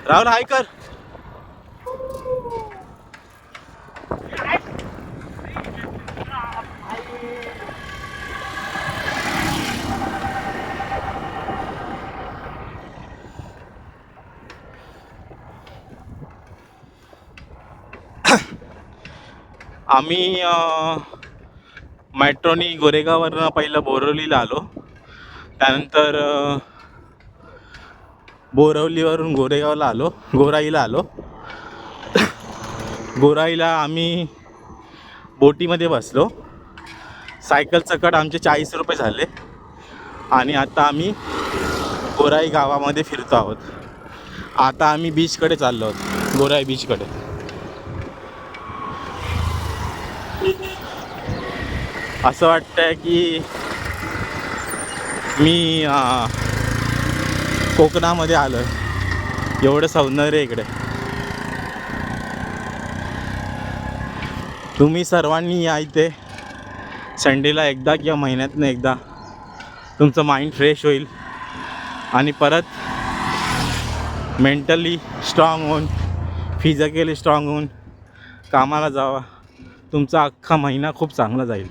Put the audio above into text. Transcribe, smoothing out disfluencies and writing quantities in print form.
राहुल हाय कर. आम्ही मेट्रोनी गोरेगाववरनं पहिलं बोरवलीला आलो. त्यानंतर बोरवलीवरून गोरेगावला आलो, गोराईला आलो. गोराईला आम्ही बोटीमध्ये बसलो. सायकलचं कट आमचे 40 रुपये झाले. आणि आता आम्ही गोराई गावामध्ये फिरतो आहोत. आता आम्ही बीचकडे चाललो आहोत, गोराई बीचकडे. असं वाटतंय की मी कोकणामध्ये आलो आहे. एवढं सौंदर्य इकडे. तुम्ही सर्वांनी या इथे संडेला एकदा किंवा महिन्यातनं एकदा. तुमचं माइंड फ्रेश होईल आणि परत मेंटली स्ट्रॉंग होऊन, फिजिकली स्ट्रॉंग होऊन कामाला जावा. तुमचा अख्खा महिना खूप चांगला जाईल.